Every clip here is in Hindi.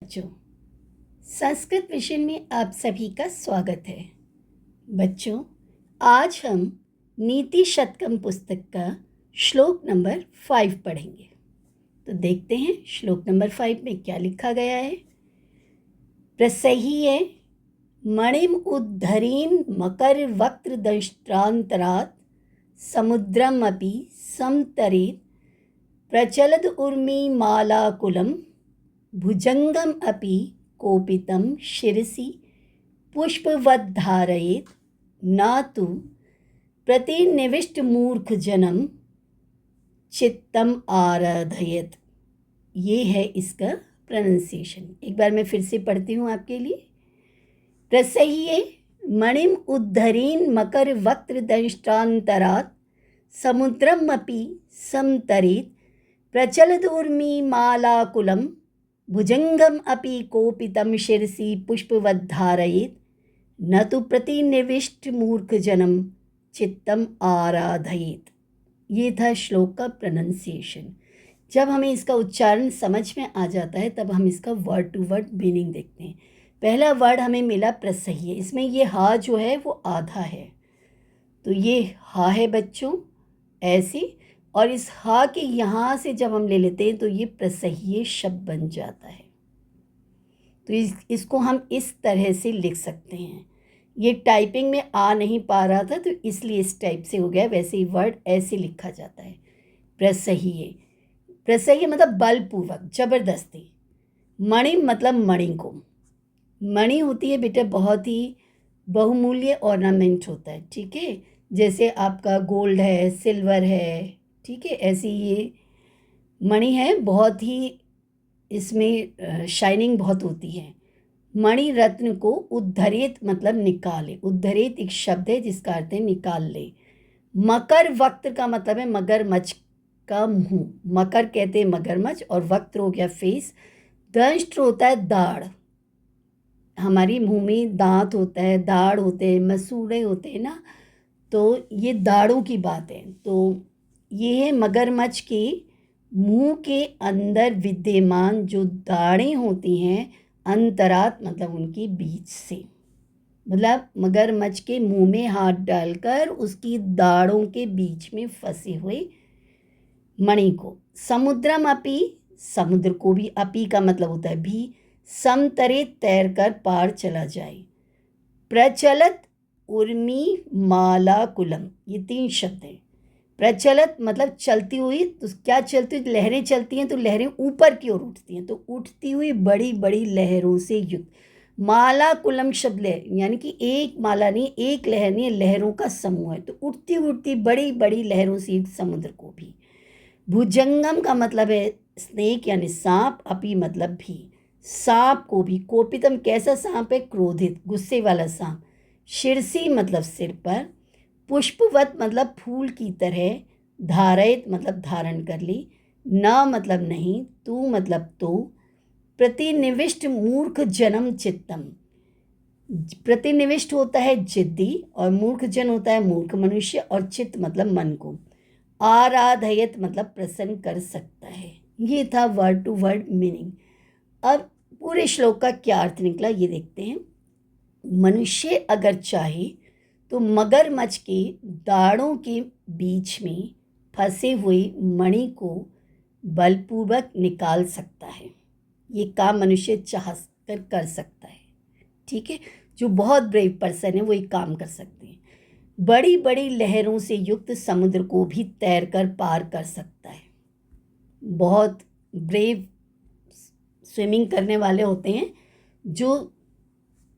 बच्चों, संस्कृत विषय में आप सभी का स्वागत है। बच्चों, आज हम नीति शतकम पुस्तक का श्लोक नंबर 5 पढ़ेंगे। तो देखते हैं श्लोक नंबर 5 में क्या लिखा गया है। प्रसह्ये मणिम उद्धरीन मकर वक्त्र दंष्ट्रांतरात् समुद्रमपि समतरेत् प्रचलद उर्मी मालाकुलं भुजंगम अपि कोपितं शिरसि पुष्पवद्धारयेत् न तु प्रतिनिविष्ट मूर्ख जनम चित्तम आराधयेत्। ये है इसका प्रोनाउंसिएशन। एक बार मैं फिर से पढ़ती हूँ आपके लिए। प्रसह्ये मणिम उद्धरीन मकर वक्त्र दंष्ट्रांतरात् समुद्रमपि समतरेत् प्रचलद उर्मी मालाकुलं भुजंगम अपि कोपितं शिरसि पुष्पवद्धारयेत् न तु प्रतिनिविष्ट मूर्ख जनम चित्तम आराधयेत्। ये था श्लोक का प्रोनाउंसिएशन। जब हमें इसका उच्चारण समझ में आ जाता है तब हम इसका वर्ड टू वर्ड मीनिंग देखते हैं। पहला वर्ड हमें मिला प्रसह्य। इसमें ये हा जो है वो आधा है, तो ये हा है बच्चों ऐसी, और इस हा के यहाँ से जब हम ले लेते हैं तो ये प्रसह्य शब्द बन जाता है। तो इसको हम इस तरह से लिख सकते हैं। ये टाइपिंग में आ नहीं पा रहा था तो इसलिए इस टाइप से हो गया। वैसे ही वर्ड ऐसे लिखा जाता है, प्रसह्य। प्रसह्य मतलब बलपूर्वक, जबरदस्ती। मणि मतलब मणि को। मणि होती है बेटा बहुत ही बहुमूल्य ऑर्नामेंट होता है, ठीक है। जैसे आपका गोल्ड है, सिल्वर है, ठीक है, ऐसी ये मणि है, बहुत ही इसमें शाइनिंग बहुत होती है। मणि रत्न को उद्धरेत मतलब निकाले। उद्धरेत एक शब्द है जिसका अर्थ है निकाल ले। मकर वक्त्र का मतलब है मगरमच्छ का मुंह। मकर कहते हैं मगरमच्छ, और वक्त्र हो गया फेस। दंष्ट्र होता है दाढ़। हमारी मुंह में दांत होता है, दाढ़ होते हैं, मसूड़े होते हैं ना, तो ये दाढ़ों की बात है। तो ये है मगरमच्छ के मुंह के अंदर विद्यमान जो दाढ़ें होती हैं, अंतरात मतलब उनकी बीच से, मतलब मगरमच्छ के मुंह में हाथ डालकर उसकी दाढ़ों के बीच में फंसे हुए मणि को। समुद्रम अपि, समुद्र को भी, अपि का मतलब होता है भी, समतरे तैर कर पार चला जाए। प्रचलत उर्मी माला कुलम, ये 3 शब्द हैं। प्रचलत मतलब चलती हुई, तो क्या चलती हुई, लहरें चलती हैं तो लहरें ऊपर की ओर उठती हैं, तो उठती हुई बड़ी बड़ी लहरों से युक्त। माला कुलम शब्द यानी कि एक माला नहीं, एक लहर नहीं, लहरों का समूह है, तो उठती उठती बड़ी बड़ी लहरों से युक्त समुद्र को भी। भुजंगम का मतलब है स्नेक यानी सांप, अपी मतलब भी, सांप को भी। कोपितम कैसा सांप है, क्रोधित गुस्से वाला सांप। शिरसी मतलब सिर पर। पुष्पवत मतलब फूल की तरह। धारयत मतलब धारण कर ली। न मतलब नहीं, तू मतलब तो। प्रतिनिविष्ट मूर्ख जन्म चित्तम, प्रतिनिविष्ट होता है जिद्दी, और मूर्ख जन होता है मूर्ख मनुष्य, और चित्त मतलब मन को। आराधयत मतलब प्रसन्न कर सकता है। ये था वर्ड टू वर्ड मीनिंग। अब पूरे श्लोक का क्या अर्थ निकला ये देखते हैं। मनुष्य अगर चाहे तो मगरमच्छ के दाढ़ों के बीच में फंसे हुए मणि को बलपूर्वक निकाल सकता है। ये काम मनुष्य चाह कर सकता है, ठीक है। जो बहुत ब्रेव पर्सन है वो ये काम कर सकते हैं। बड़ी बड़ी लहरों से युक्त समुद्र को भी तैरकर पार कर सकता है। बहुत ब्रेव स्विमिंग करने वाले होते हैं जो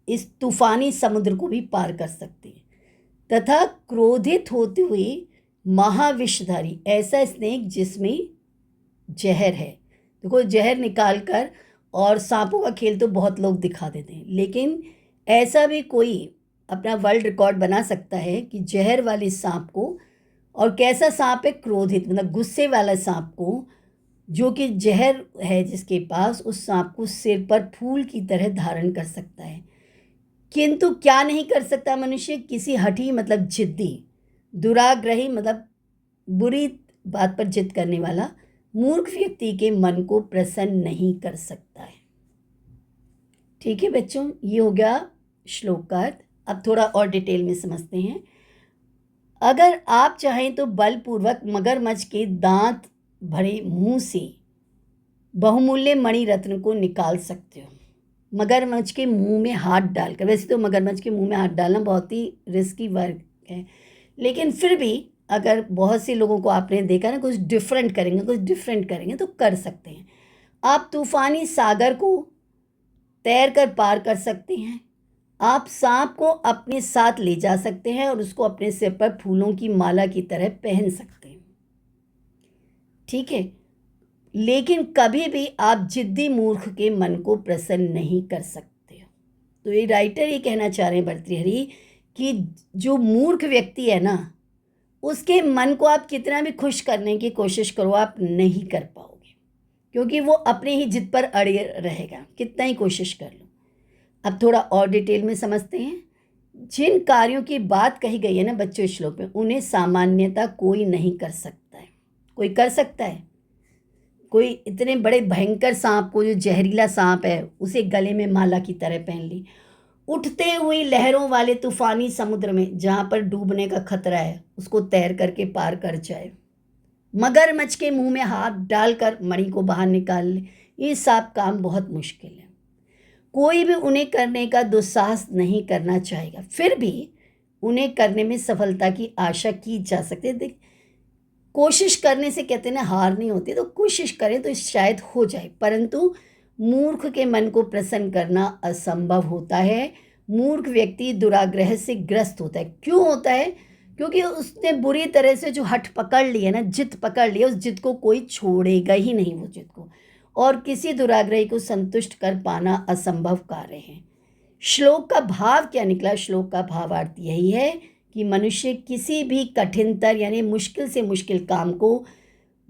इस तूफानी समुद्र को भी पार कर सकते हैं। तथा क्रोधित होते हुए महाविषधारी, ऐसा स्नेक जिसमें जहर है। देखो जहर निकाल कर, और सांपों का खेल तो बहुत लोग दिखा देते हैं, लेकिन ऐसा भी कोई अपना वर्ल्ड रिकॉर्ड बना सकता है कि जहर वाले सांप को, और कैसा सांप है, क्रोधित मतलब गुस्से वाला सांप को, जो कि जहर है जिसके पास, उस सांप को सिर पर फूल की तरह धारण कर सकता है। किंतु क्या नहीं कर सकता मनुष्य, किसी हठी मतलब जिद्दी, दुराग्रही मतलब बुरी बात पर जिद करने वाला, मूर्ख व्यक्ति के मन को प्रसन्न नहीं कर सकता है। ठीक है बच्चों, ये हो गया श्लोक का अर्थ। अब थोड़ा और डिटेल में समझते हैं। अगर आप चाहें तो बलपूर्वक मगरमच्छ के दांत भरे मुंह से बहुमूल्य मणि रत्न को निकाल सकते हो। मगरमच्छ के मुंह में हाथ डालकर, वैसे तो मगरमच्छ के मुंह में हाथ डालना बहुत ही रिस्की वर्क है, लेकिन फिर भी अगर बहुत से लोगों को आपने देखा ना, कुछ डिफरेंट करेंगे तो कर सकते हैं। आप तूफानी सागर को तैर कर पार कर सकते हैं। आप सांप को अपने साथ ले जा सकते हैं और उसको अपने सिर पर फूलों की माला की तरह पहन सकते हैं। ठीक है, लेकिन कभी भी आप जिद्दी मूर्ख के मन को प्रसन्न नहीं कर सकते हो। तो ये राइटर ये कहना चाह रहे हैं भर्तृहरि कि जो मूर्ख व्यक्ति है ना, उसके मन को आप कितना भी खुश करने की कोशिश करो, आप नहीं कर पाओगे, क्योंकि वो अपने ही जिद पर अड़े रहेगा, कितना ही कोशिश कर लो। अब थोड़ा और डिटेल में समझते हैं। जिन कार्यों की बात कही गई है ना बच्चों इस श्लोक में, उन्हें सामान्यतः कोई नहीं कर सकता है। कोई कर सकता है? कोई इतने बड़े भयंकर सांप को, जो जहरीला सांप है, उसे गले में माला की तरह पहन ली। उठते हुई लहरों वाले तूफानी समुद्र में जहाँ पर डूबने का खतरा है, उसको तैर करके पार कर जाए। मगरमच्छ के मुंह में हाथ डालकर मणि को बाहर निकाल ले। ये सब काम बहुत मुश्किल है। कोई भी उन्हें करने का दुस्साहस नहीं करना चाहेगा, फिर भी उन्हें करने में सफलता की आशा की जा सकती है। देख, कोशिश करने से कहते हैं ना, हार नहीं होती, तो कोशिश करें तो शायद हो जाए, परंतु मूर्ख के मन को प्रसन्न करना असंभव होता है। मूर्ख व्यक्ति दुराग्रह से ग्रस्त होता है। क्यों होता है? क्योंकि उसने बुरी तरह से जो हठ पकड़ ली है ना, जिद पकड़ ली है, उस जिद को कोई छोड़ेगा ही नहीं, वो जिद को, और किसी दुराग्रही को संतुष्ट कर पाना असंभव कार्य है। श्लोक का भाव क्या निकला? श्लोक का भावार्थ यही है कि मनुष्य किसी भी कठिनतर यानी मुश्किल से मुश्किल काम को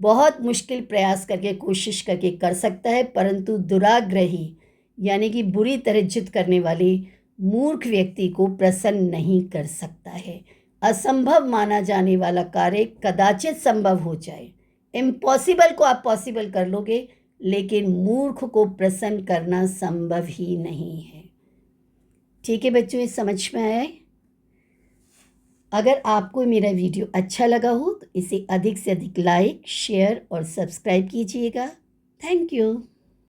बहुत मुश्किल प्रयास करके, कोशिश करके कर सकता है, परंतु दुराग्रही यानी कि बुरी तरह जिद करने वाले मूर्ख व्यक्ति को प्रसन्न नहीं कर सकता है। असंभव माना जाने वाला कार्य कदाचित संभव हो जाए। इम्पॉसिबल को आप पॉसिबल कर लोगे, लेकिन मूर्ख को प्रसन्न करना संभव ही नहीं है। ठीक है बच्चों, ये समझ में आया है? अगर आपको मेरा वीडियो अच्छा लगा हो तो इसे अधिक से अधिक लाइक, शेयर और सब्सक्राइब कीजिएगा। Thank you.